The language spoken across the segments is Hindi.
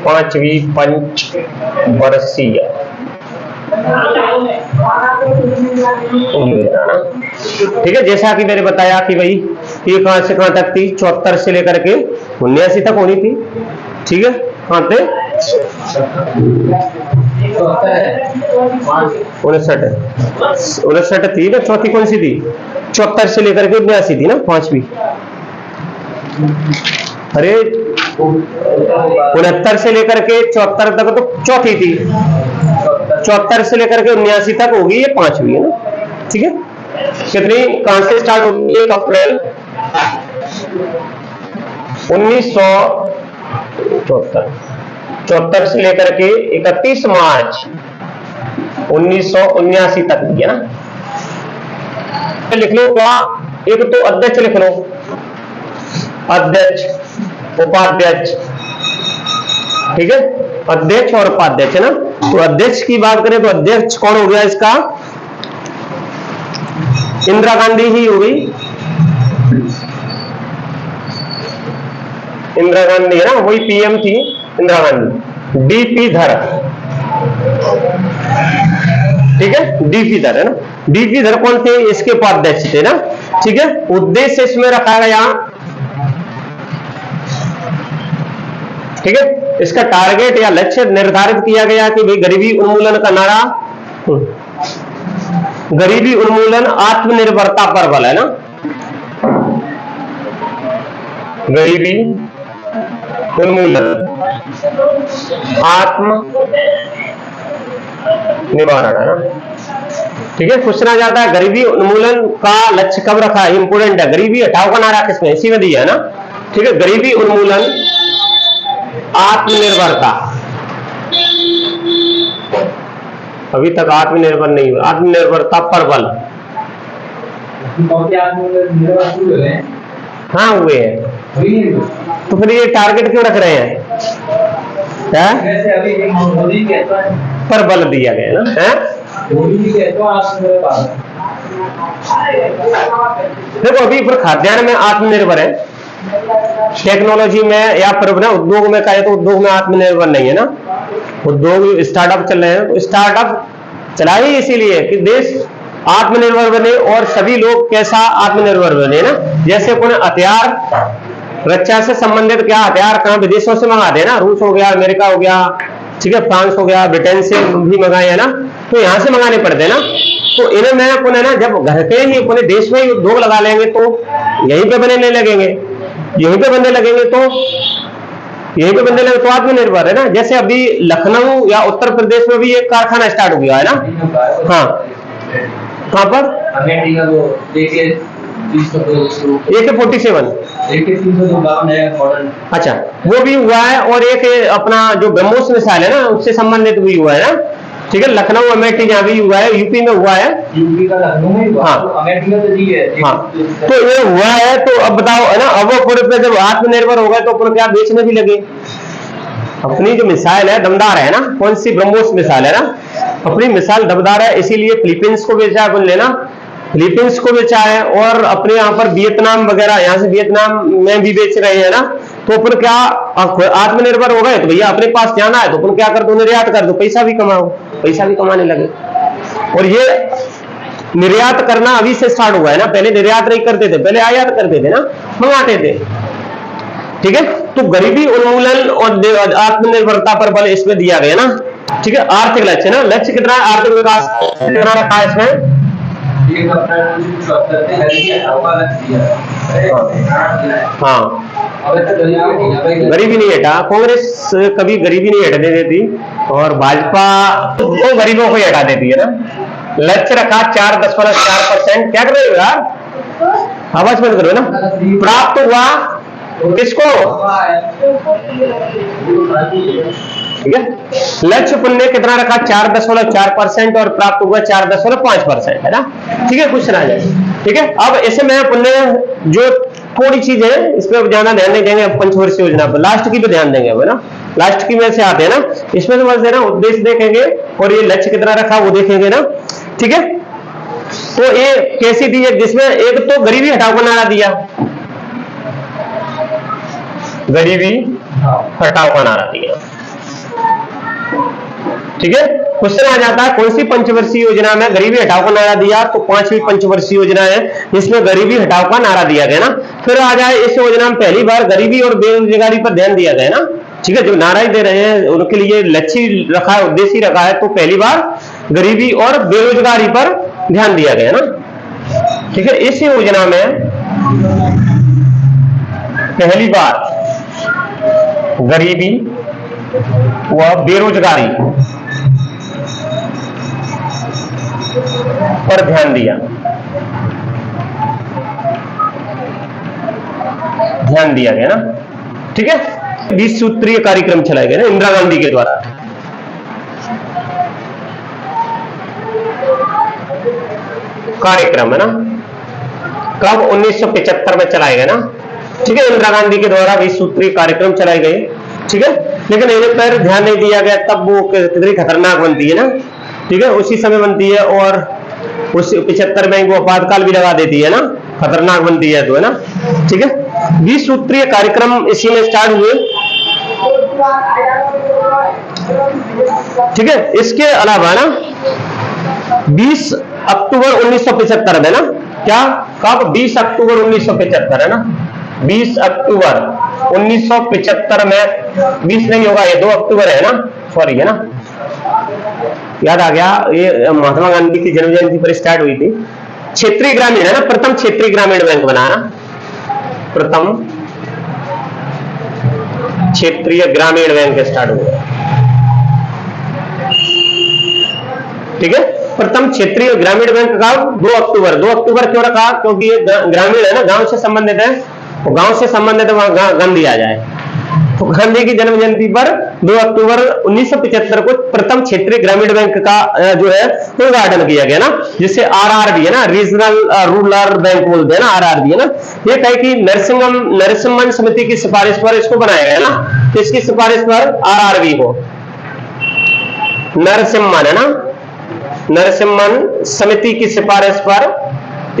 5वीं पंचवर्षीय। ठीक है, जैसा कि मैंने बताया कि भाई ये कहां से कहां तक थी, 74 से लेकर के 79 तक होनी थी। ठीक है, कहां थे 59 थी ना, चौथी कौन सी थी, 74 से लेकर के 79 थी ना, 5वीं। अरे 69 से लेकर के 74 तक तो चौथी थी, 74 से लेकर के 79 तक होगी ये 5वीं है ना। ठीक है, कितनी कहां से स्टार्ट होगी, 1 अप्रैल 1974 से लेकर के 31 मार्च 1979 तक है ना। लिख लो क्या, एक तो अध्यक्ष लिख लो, अध्यक्ष उपाध्यक्ष। ठीक है, अध्यक्ष और उपाध्यक्ष है ना। तो अध्यक्ष की बात करें तो अध्यक्ष कौन हो गया इसका, इंदिरा गांधी ही हो गई, इंदिरा गांधी है ना, वही पीएम थी इंदिरा गांधी। डीपी धर, ठीक है, डीपी धर है ना। डीपी धर कौन थे, इसके उपाध्यक्ष थे ना। ठीक है, उद्देश्य इसमें रखा गया, ठीक है, इसका टारगेट या लक्ष्य निर्धारित किया गया कि भाई गरीबी उन्मूलन का नारा, गरीबी उन्मूलन आत्मनिर्भरता पर बल है ना, गरीबी उन्मूलन आत्मनिर्भर है ना। ठीक है, पूछना जाता है गरीबी उन्मूलन का लक्ष्य कब रखा है, इंपोर्टेंट है। गरीबी हटाओ का नारा किसमें, इसी में दिया है ना। ठीक है, गरीबी उन्मूलन आत्मनिर्भरता, अभी तक आत्मनिर्भर नहीं हुआ, आत्मनिर्भरता पर बल। हाँ हुए हैं, तो फिर ये टारगेट क्यों रख रहे हैं, पर बल दिया गया ना है। देखो अभी फिर खाद्यान्न में आत्मनिर्भर है, टेक्नोलॉजी में या फिर उद्योग में कहे तो उद्योग में आत्मनिर्भर नहीं है ना। उद्योग स्टार्टअप चल रहे हैं, स्टार्टअप चला ही इसीलिए कि देश आत्मनिर्भर बने और सभी लोग कैसा आत्मनिर्भर बने ना। जैसे कोई हथियार, रक्षा से संबंधित क्या हथियार कहां विदेशों से मंगाते हैं ना, रूस हो गया, अमेरिका हो गया, ठीक है, फ्रांस हो गया, ब्रिटेन से भी मंगाए है ना, तो यहां से मंगाने पड़ते हैं ना। तो इनमें अपने ना जब घर के ही अपने देश में ही उद्योग लगा लेंगे तो यहीं पे बनने लगेंगे, यहीं पे बनने लगेंगे तो यहीं पे बनने लगे तो आत्मनिर्भर है ना। जैसे अभी लखनऊ या उत्तर प्रदेश में भी एक कारखाना स्टार्ट हो गया है ना। हाँ, कहां पर, AK-47, अच्छा वो भी हुआ है, और एक अपना जो ब्रह्मोस मिसाइल है ना उससे संबंधित भी हुआ है ना। ठीक है, लखनऊ अमेठी जहाँ भी हुआ है, यूपी में हुआ है, यूपी का लखनऊ में हुआ, हाँ, तो अमेठी में तो नहीं है। हाँ, तो ये हुआ है, तो अब बताओ है ना, अब वो पूरे पे जब आत्मनिर्भर हो गए तो अपन क्या बेचने भी लगे। अपनी जो मिसाइल है दमदार है ना, कौन सी ब्रह्मोस मिसाइल है ना, अपनी मिसाइल दमदार है, इसीलिए फिलीपींस को बेचा है अपन लेना, फिलीपींस को बेचा है, और अपने यहाँ पर वियतनाम वगैरह, यहाँ से वियतनाम में भी बेच रहे हैं ना। तो अपन क्या आत्मनिर्भर हो गए, तो भैया अपने पास जाना है तो अपन क्या कर दो, निर्यात कर दो, पैसा भी कमाओ, पैसा भी कमाने लगे। और ये निर्यात करना अभी से स्टार्ट हुआ है ना, पहले निर्यात नहीं करते थे, पहले आयात करते थे ना, मंगाते थे। ठीक है, तो गरीबी उन्मूलन और आत्मनिर्भरता पर बल इसमें दिया गया ना। ठीक है, आर्थिक लक्ष्य ना, लक्ष्य कितना है, आर्थिक विकास कितना रखा है इसमें, हाँ, गरीबी नहीं हटा, कांग्रेस कभी गरीबी नहीं हटने देती, और भाजपा तो गरीबों को ही हटा देती है ना। लक्ष्य रखा 4.4%, क्या कर रहे हो यार, आवाज बंद करो ना। प्राप्त हुआ किसको, ठीक है, लक्ष्य पुण्य कितना रखा 4.4% और प्राप्त हुआ 4.5% है ना। ठीक है, कुछ ना जाए। ठीक है, अब ऐसे में पुण्य जो थोड़ी चीज है इस पर ज्यादा ध्यान नहीं देंगे, पंचवर्षीय योजना पर लास्ट की पे ध्यान देंगे है ना, लास्ट की में से आते हैं ना, इसमें तो बस है ना उद्देश्य देखेंगे और ये लक्ष्य कितना रखा वो देखेंगे ना। ठीक है, तो ये कैसी थी, जिसमें एक तो गरीबी हटाओ का नारा दिया, गरीबी हटाओ का नारा दिया। ठीक है, क्वेश्चन आ जाता है कौन सी पंचवर्षीय योजना में गरीबी हटाओ का नारा दिया, तो 5वीं पंचवर्षीय योजना है जिसमें गरीबी हटाओ का नारा दिया गया ना। फिर आ जाए इस योजना में पहली बार गरीबी और बेरोजगारी पर ध्यान दिया गया ना। ठीक है, जो नारा दे रहे हैं उनके लिए लक्ष्य रखा है, उद्देश्य रखा है, तो पहली बार गरीबी और बेरोजगारी पर ध्यान दिया गया ना। ठीक है, इस योजना में पहली बार गरीबी व बेरोजगारी पर ध्यान दिया गया ना। ठीक है, 20 सूत्रीय कार्यक्रम चलाए गए ना इंदिरा गांधी के द्वारा। कार्यक्रम है ना, कब 1975 में चलाए गए ना। ठीक है, इंदिरा गांधी के द्वारा 20 सूत्रीय कार्यक्रम चलाए गए। ठीक है, लेकिन इन्हें पर ध्यान नहीं दिया गया, तब वो कितनी खतरनाक बनती है ना। ठीक है, उसी समय बनती है और उस 75 में वो आपातकाल भी लगा देती है ना, खतरनाक बनती है तो, है ना। ठीक है, 20 सूत्रीय कार्यक्रम इसी में स्टार्ट हुए। ठीक है, इसके अलावा ना 20 अक्टूबर 1975 में ना, क्या कब 20 अक्टूबर 1975 है ना, 20 अक्टूबर 1975 में, 20 नहीं होगा ये 2 अक्टूबर है ना, सॉरी है ना, याद आ गया, ये महात्मा गांधी की जन्म जयंती पर स्टार्ट हुई थी। क्षेत्रीय ग्रामीण है ना, प्रथम क्षेत्रीय ग्रामीण बैंक बनाना, प्रथम क्षेत्रीय ग्रामीण बैंक स्टार्ट हुआ। ठीक है, प्रथम क्षेत्रीय ग्रामीण बैंक का 2 अक्टूबर। 2 अक्टूबर क्यों रखा, क्योंकि ये ग्रामीण है ना, गांव से संबंधित है, तो गांव से संबंधित वहां गांधी आ जाए, तो गांधी की जन्म जयंती पर 2 अक्टूबर 1975 को प्रथम क्षेत्रीय ग्रामीण बैंक का जो है उद्घाटन किया गया ना, जिससे RRB है ना, रीजनल रूरल बैंक बोलते हैं ना, RRB है ना। ये कहे कि नरसिम्हन समिति की सिफारिश पर इसको बनाया गया ना, तो इसकी सिफारिश पर RRB को, नरसिम्हन है ना, नरसिम्हन समिति की सिफारिश पर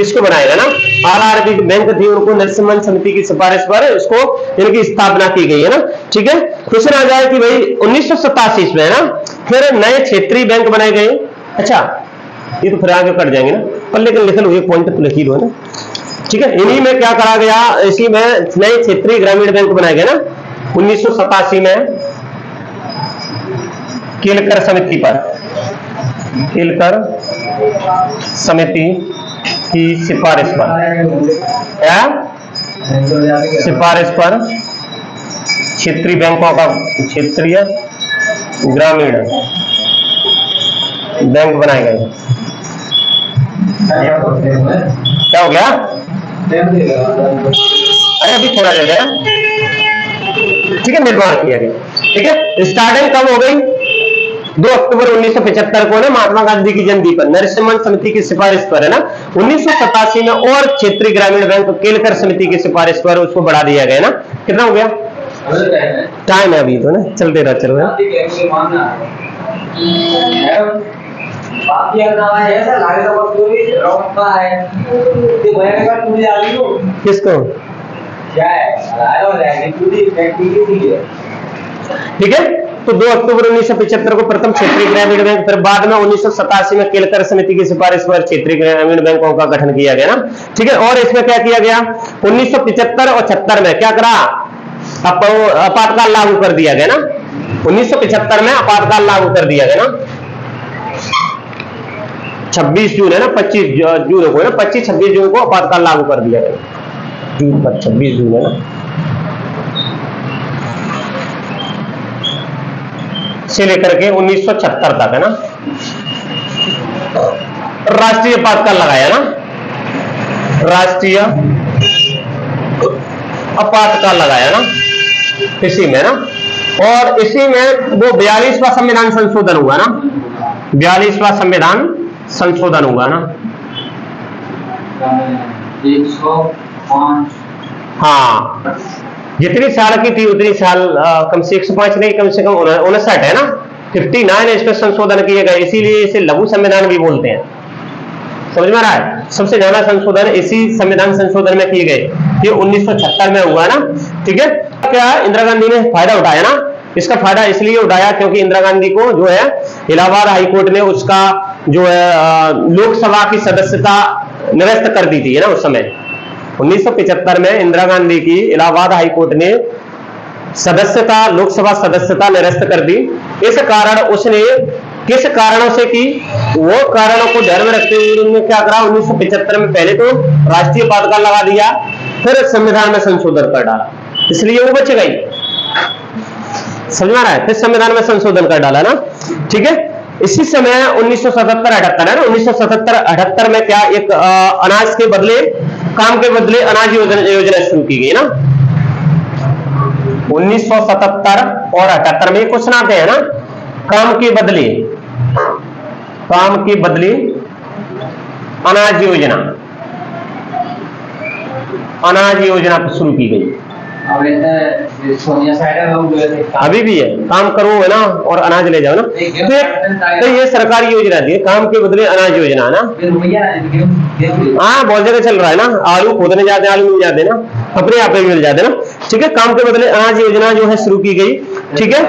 इसको बनाएगा ना। RRB बैंक थी, उनको नरसिम्हन समिति की सिफारिश पर इसको इनकी स्थापना की गई है ना। ठीक है, क्वेश्चन आ जाए कि भाई 1987 में है ना फिर नए क्षेत्रीय बैंक बनाए गए। अच्छा, ये तो फिर आगे कट जाएंगे ना, पर लेकिन लिख लो, एक पॉइंट तो लिख ही लो ना। ठीक है, इन्हीं में क्या करा गया, इसी में नए क्षेत्रीय ग्रामीण बैंक बनाए गए ना 1987 में, केलकर समिति पर, केलकर समिति की सिफारिश पर, क्या सिफारिश पर क्षेत्रीय बैंकों का, क्षेत्रीय ग्रामीण बैंक बनाए गए। क्या हो गया, अरे अभी थोड़ा देर है। ठीक है, निर्माण किया गया। ठीक है, स्टार्टिंग कब हो गई, 2 अक्टूबर 1975 को ना, महात्मा गांधी की जयंती पर, नरसिम्हन समिति की सिफारिश पर है ना। 1987 में और क्षेत्रीय ग्रामीण बैंक केलकर समिति की सिफारिश पर उसको बढ़ा दिया गया ना। कितना हो गया टाइम है अभी तो ना, चलते रहा, चल रहा किसको। ठीक है, तो 2 अक्टूबर 1975 को प्रथम क्षेत्रीय ग्रामीण बैंक, फिर बाद में 1987 में केलकर समिति की सिफारिश पर क्षेत्रीय ग्रामीण बैंकों का गठन किया गया ना। ठीक है, और इसमें क्या किया गया, 1975 और 76 में क्या करा, आपातकाल लागू कर दिया गया ना। 1975 में आपातकाल लागू कर दिया गया ना, 26 जून है ना, 25 जून को ना, 25-26 जून को आपातकाल लागू कर दिया गया, जून पर 26 जून है ना, से लेकर के 1976 तक है ना, राष्ट्रीय आपातकाल लगाया ना, राष्ट्रीय आपातकाल लगाया ना इसी में ना। और इसी में वो 42वां संविधान संशोधन हुआ ना, 42वां संविधान संशोधन हुआ ना, 105। हाँ, जितनी साल की थी उतनी साल, कम से 105 नहीं, कम से कम 59 है ना, 59 इसमें संशोधन किए गए, इसीलिए इसे लघु संविधान भी बोलते हैं। समझ में आ रहा है? सबसे ज्यादा संशोधन इसी संविधान संशोधन में किए गए, ये 1976 में हुआ ना, ठीक है। क्या इंदिरा गांधी ने फायदा उठाया ना, इसका फायदा इसलिए उठाया क्योंकि इंदिरा गांधी को जो है इलाहाबाद हाईकोर्ट ने उसका जो है लोकसभा की सदस्यता निरस्त कर दी थी ना उस समय। 1975 में इंदिरा गांधी की इलाहाबाद हाईकोर्ट ने सदस्यता, लोकसभा सदस्यता निरस्त कर दी। इस कारण उसने किस कारणों से की, वो कारणों को ध्यान में रखते हुए उन्होंने क्या करा, 1975 में पहले तो राष्ट्रीय पताका लगा दिया, फिर संविधान में संशोधन कर डाला, इसलिए वो बच गई। समझ में आ रहा है? फिर संविधान में संशोधन कर डाला ना, ठीक है। इसी समय 1977-78 है ना, 1977-78 में क्या एक अनाज के बदले, काम के बदले अनाज योजना शुरू की गई ना। 1977 और 78 में क्वेश्चन आते हैं ना, काम के बदले अनाज योजना शुरू की गई। अभी भी है, काम करो है ना और अनाज ले जाओ ना, तो ये सरकारी योजना थी, काम के बदले अनाज योजना है ना। हाँ, बहुत जगह चल रहा है ना, आलू खोदने जाते हैं, आलू मिल जाते ना, अपने आप ही मिल जाते ना, ठीक है। काम के बदले अनाज योजना जो है शुरू की गई, ठीक है,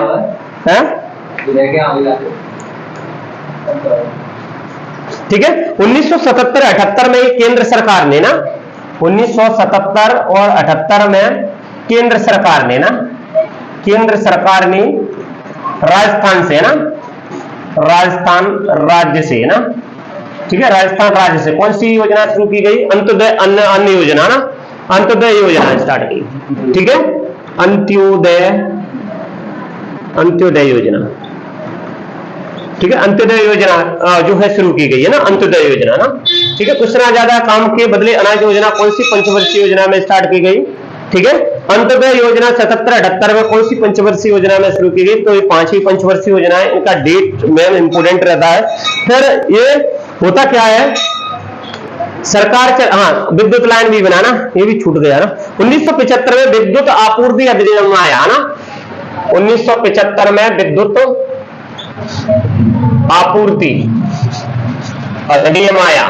ठीक है। 1977-78 में केंद्र सरकार ने ना, 1977 और 78 में केंद्र सरकार ने राजस्थान से ना, राजस्थान राज्य से ना, ठीक है, राजस्थान राज्य से कौन सी योजना शुरू की गई, अंत्योदय अन्न योजना ना, अंत्योदय योजना स्टार्ट की, ठीक है, अंत्योदय योजना, ठीक है, अंत्योदय योजना जो है शुरू की गई है ना, अंत्योदय योजना ना, ठीक है। क्वेश्चन आ जाता है, काम के बदले अनाज योजना कौन सी पंचवर्षीय योजना में स्टार्ट की गई, ठीक है। अंत्योदय योजना 77-78 में कौन सी पंचवर्षीय योजना में शुरू की गई, तो ये 5वीं पंचवर्षीय योजना है, इनका डेट मेन इंपोर्टेंट रहता है। फिर ये होता क्या है, सरकार हाँ, विद्युत लाइन भी बनाना, ये भी छूट गया ना। 1975 में विद्युत आपूर्ति अधिनियम आया ना, 1975 में विद्युत आपूर्ति अधिनियम आया,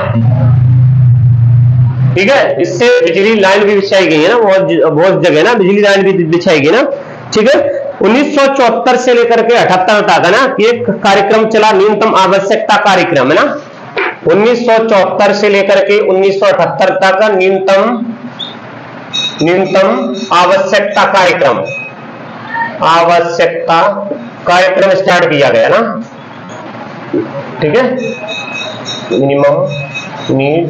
ठीक है। इससे बिजली लाइन भी बिछाई गई है ना, बहुत जगह ना बिजली लाइन भी बिछाई गई ना, ठीक है। 1974 से लेकर के 78 तक है ना, एक कार्यक्रम चला, न्यूनतम आवश्यकता कार्यक्रम है ना, 1974 से लेकर के 1978 तक न्यूनतम आवश्यकता कार्यक्रम स्टार्ट किया गया ना, ठीक है, मिनिमम नीड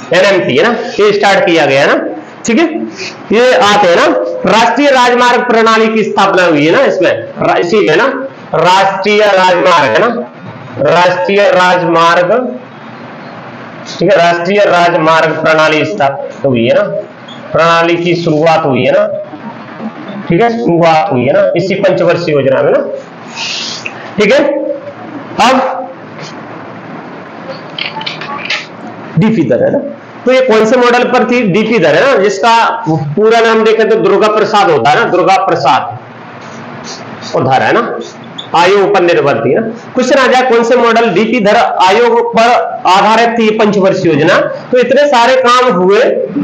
NMT है ना, ये स्टार्ट किया गया ना, ठीक है। ये आते हैं ना, राष्ट्रीय राजमार्ग प्रणाली की स्थापना हुई है ना इसमें, इसी में ना राष्ट्रीय राजमार्ग है ना, राष्ट्रीय राजमार्ग, ठीक है, राष्ट्रीय राजमार्ग प्रणाली स्थापित हुई है ना, प्रणाली की शुरुआत हुई है ना, ठीक है, शुरुआत हुई है ना इसी पंचवर्षीय योजना में ना, ठीक है। अब डीपी दर है ना, तो ये कौन से मॉडल पर थी, डीपी दर है ना, जिसका पूरा नाम देखें तो दुर्गा प्रसाद होता है ना, दुर्गा प्रसाद उधर है ना, आयोग पर निर्भर थी ना। क्वेश्चन आ जाए कौन से मॉडल डीपी दर आयोग पर आधारित थी पंचवर्षीय योजना, तो इतने सारे काम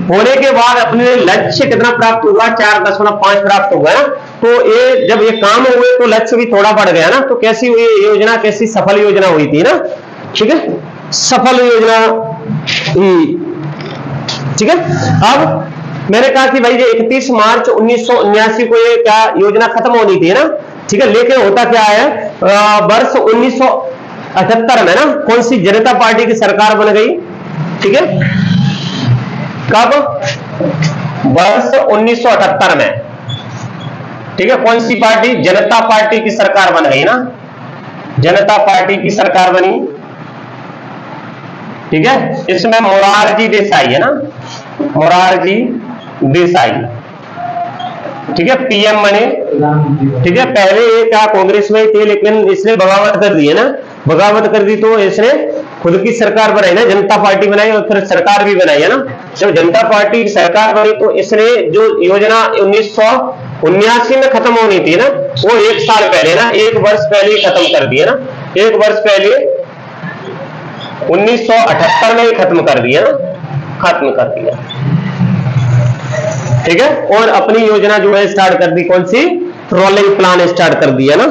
होने के बाद अपने लक्ष्य कितना प्राप्त हुआ, 4.5 प्राप्त हुआ ना, तो ये जब ये काम हुए तो लक्ष्य भी थोड़ा बढ़ गया ना, तो कैसी हुई योजना, कैसी सफल योजना हुई थी ना, ठीक है, सफल योजना, ठीक है। अब मैंने कहा कि भाई ये 31 मार्च 1979 को ये क्या योजना खत्म होनी थी ना, ठीक है, लेकिन होता क्या है, वर्ष 1978 में ना कौन सी जनता पार्टी की सरकार बन गई, ठीक है, कब, वर्ष 1978 में, ठीक है, कौन सी पार्टी, जनता पार्टी की सरकार बन गई ना, जनता पार्टी की सरकार बनी, ठीक है। इसमें मोरारजी देसाई है ना, मोरारजी देसाई, ठीक है, पीएम बने, ठीक है। पहले ये क्या कांग्रेस में थे, लेकिन इसने बगावत कर दी है ना, बगावत कर दी तो इसने खुद की सरकार बनाई ना, जनता पार्टी बनाई और फिर सरकार भी बनाई है ना। जब जनता पार्टी की सरकार बनी तो इसने जो योजना 1979 में खत्म होनी थी ना, वो 1 साल पहले ना, 1 वर्ष पहले खत्म कर दी है ना, 1 वर्ष पहले 1978 में ही खत्म कर दिया ना, खत्म कर दिया। ठीक है, और अपनी योजना जो है स्टार्ट कर दी, कौन सी, रोलिंग प्लान स्टार्ट कर दिया ना।